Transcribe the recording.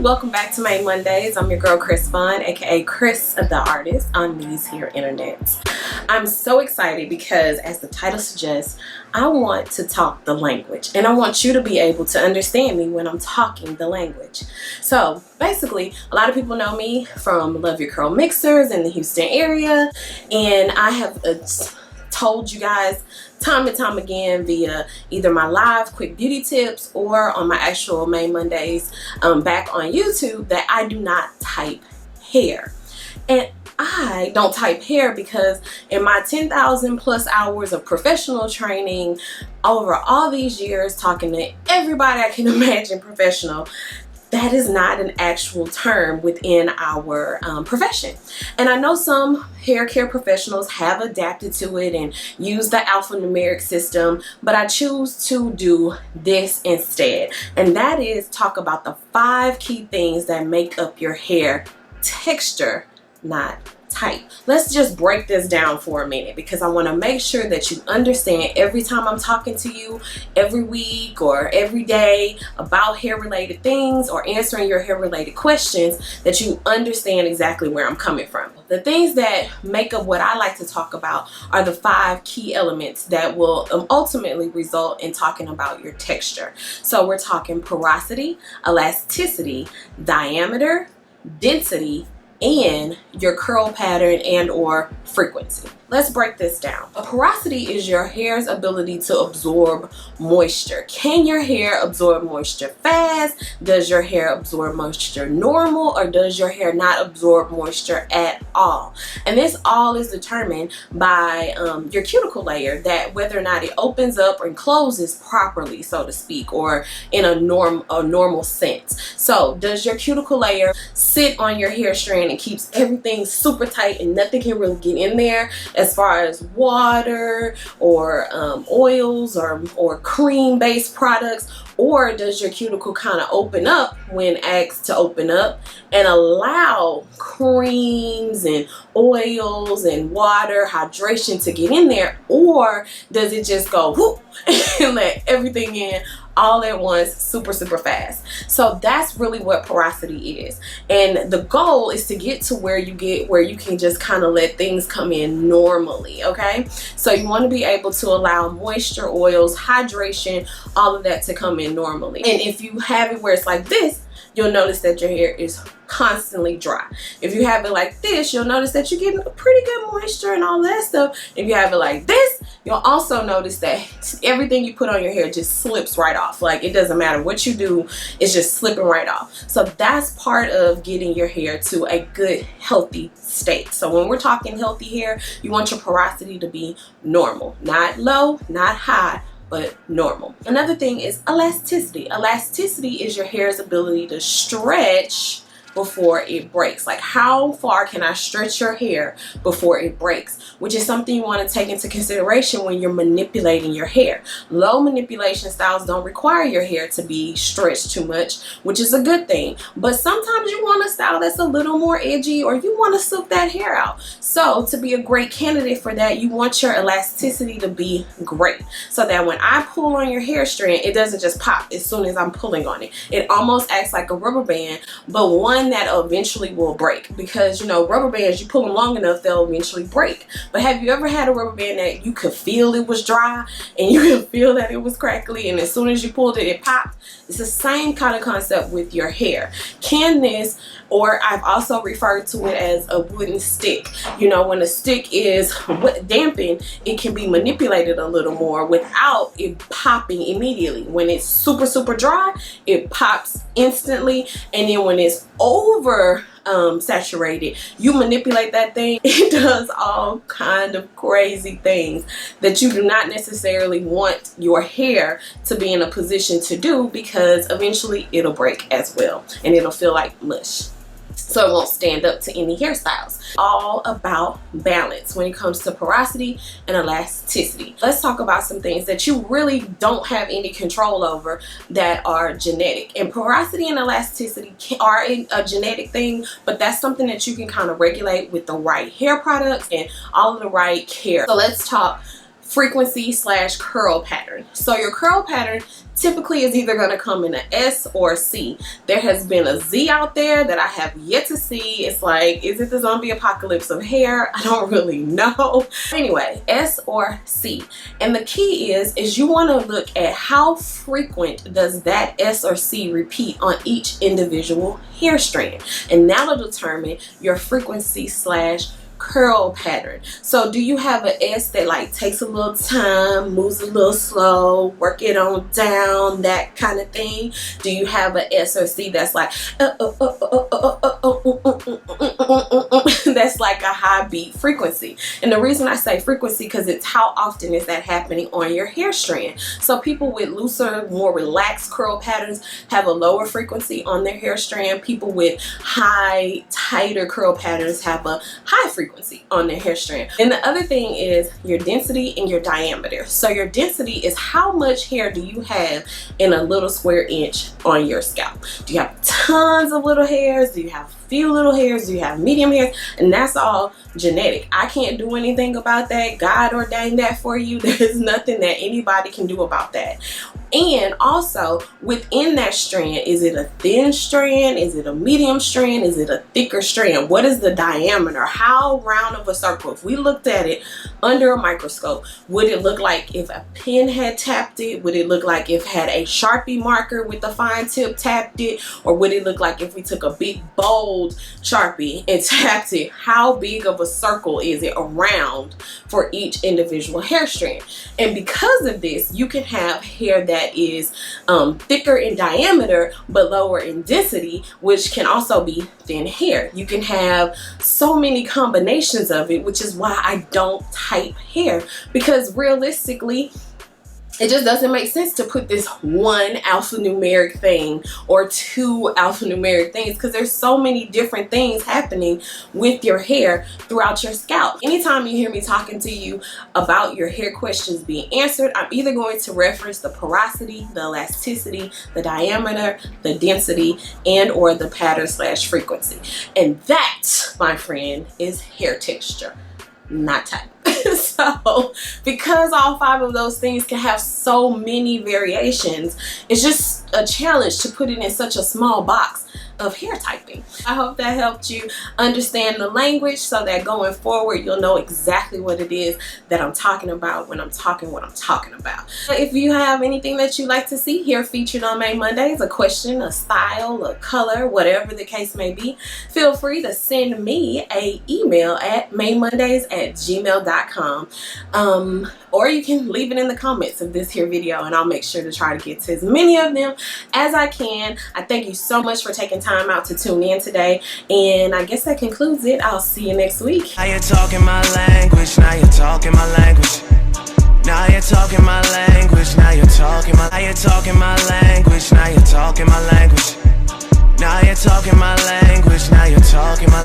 welcome back to ManeMondays. I'm your girl Chris Fun, aka CrysTheArtist on these here internets. I'm so excited because, as the title suggests, I want to talk the language, and I want you to be able to understand me when I'm talking the language. So basically, a lot of people know me from Love Your Curl Mixers in the Houston area, and I have told you guys time and time again via either my live quick beauty tips or on my actual ManeMondays back on YouTube that I do not type hair. And I don't type hair because in my 10,000 plus hours of professional training over all these years, talking to everybody I can imagine professional, that is not an actual term within our profession. And I know some hair care professionals have adapted to it and use the alphanumeric system, but I choose to do this instead. And that is talk about the 5 key things that make up your hair texture, not type. Let's just break this down for a minute because I want to make sure that you understand every time I'm talking to you every week or every day about hair related things or answering your hair related questions, that you understand exactly where I'm coming from. The things that make up what I like to talk about are the 5 key elements that will ultimately result in talking about your texture. So we're talking porosity, elasticity, diameter, density, and your curl pattern and or frequency. Let's break this down. A porosity is your hair's ability to absorb moisture. Can your hair absorb moisture fast? Does your hair absorb moisture normal, or does your hair not absorb moisture at all? And this all is determined by your cuticle layer, that whether or not it opens up and closes properly, so to speak, or in a normal sense. So does your cuticle layer sit on your hair strand and keeps everything super tight and nothing can really get in there as far as water or oils or cream based products? Or does your cuticle kind of open up when asked to open up and allow creams and oils and water, hydration to get in there? Or does it just go whoop and let everything in all at once, super fast? So that's really what porosity is. And the goal is to get to where you can just kind of let things come in normally, okay? So you want to be able to allow moisture, oils, hydration, all of that to come in normally. And if you have it where it's like this, you'll notice that your hair is constantly dry. If you have it like this, you'll notice that you're getting pretty good moisture and all that stuff. If you have it like this, you'll also notice that everything you put on your hair just slips right off. Like, it doesn't matter what you do, it's just slipping right off. So that's part of getting your hair to a good, healthy state. So when we're talking healthy hair, you want your porosity to be normal, not low, not high, but normal. Another thing is elasticity. Elasticity is your hair's ability to stretch before it breaks. Like, how far can I stretch your hair before it breaks? Which is something you want to take into consideration when you're manipulating your hair. Low manipulation styles don't require your hair to be stretched too much, which is a good thing. But sometimes you want a style that's a little more edgy, or you want to silk that hair out. So to be a great candidate for that, you want your elasticity to be great, so that when I pull on your hair strand, it doesn't just pop as soon as I'm pulling on it. It almost acts like a rubber band, but one that eventually will break, because, you know, rubber bands, you pull them long enough, they'll eventually break. But have you ever had a rubber band that you could feel it was dry and you could feel that it was crackly, and as soon as you pulled it, it popped? It's the same kind of concept with your hair. Can this, or I've also referred to it as a wooden stick. You know, when a stick is dampened, it can be manipulated a little more without it popping immediately. When it's super dry, it pops instantly, and then when it's over saturated, you manipulate that thing, it does all kind of crazy things that you do not necessarily want your hair to be in a position to do, because eventually it'll break as well, and it'll feel like mush. So it won't stand up to any hairstyles. All about balance when it comes to porosity and elasticity. Let's talk about some things that you really don't have any control over that are genetic. And porosity and elasticity are a genetic thing, but that's something that you can kind of regulate with the right hair products and all of the right care. So let's talk frequency slash curl pattern. So your curl pattern typically is either going to come in an S or a C. There has been a Z out there that I have yet to see. It's like, is it the zombie apocalypse of hair? I don't really know. Anyway, S or C. And the key is you want to look at how frequent does that S or C repeat on each individual hair strand. And that'll determine your frequency slash curl pattern. So do you have an S that like takes a little time, moves a little slow, work it on down, that kind of thing? Do you have an S or C that's like that's like a high beat frequency? And the reason I say frequency because it's how often is that happening on your hair strand. So people with looser, more relaxed curl patterns have a lower frequency on their hair strand. People with high, tighter curl patterns have a high frequency on their hair strand. And the other thing is your density and your diameter. So your density is how much hair do you have in a little square inch on your scalp. Do you have tons of little hairs? Do you have few little hairs? Do you have medium hairs? And that's all genetic. I can't do anything about that. God ordained that for you. There's nothing that anybody can do about that. And also within that strand, is it a thin strand? Is it a medium strand? Is it a thicker strand? What is the diameter? How round of a circle? If we looked at it under a microscope, would it look like if a pen had tapped it? Would it look like if had a Sharpie marker with the fine tip tapped it? Or would it look like if we took a big bold Sharpie and tapped it? How big of a circle is it around for each individual hair strand? And because of this, you can have hair that is thicker in diameter but lower in density, which can also be thin hair. You can have so many combinations of it, which is why I don't type hair, because realistically it just doesn't make sense to put this one alphanumeric thing or two alphanumeric things, because there's so many different things happening with your hair throughout your scalp. Anytime you hear me talking to you about your hair questions being answered, I'm either going to reference the porosity, the elasticity, the diameter, the density, and or the pattern slash frequency. And that, my friend, is hair texture, not type. So because all five of those things can have so many variations, it's just a challenge to put it in such a small box of hair typing. I hope that helped you understand the language so that going forward you'll know exactly what it is that I'm talking about when I'm talking what I'm talking about. If you have anything that you'd like to see here featured on Mane Mondays, a question, a style, a color, whatever the case may be, feel free to send me an email at ManeMondays@gmail.com. Or you can leave it in the comments of this here video and I'll make sure to try to get to as many of them as I can. I thank you so much for taking time out to tune in today, and I guess that concludes it. I'll see you next week. Now you're talking my language, now you're talking my language. Now you're talking my language, now you're talking my language. Now you're talking my language, now you're talking my language. Now you're talking my language, now you're talking my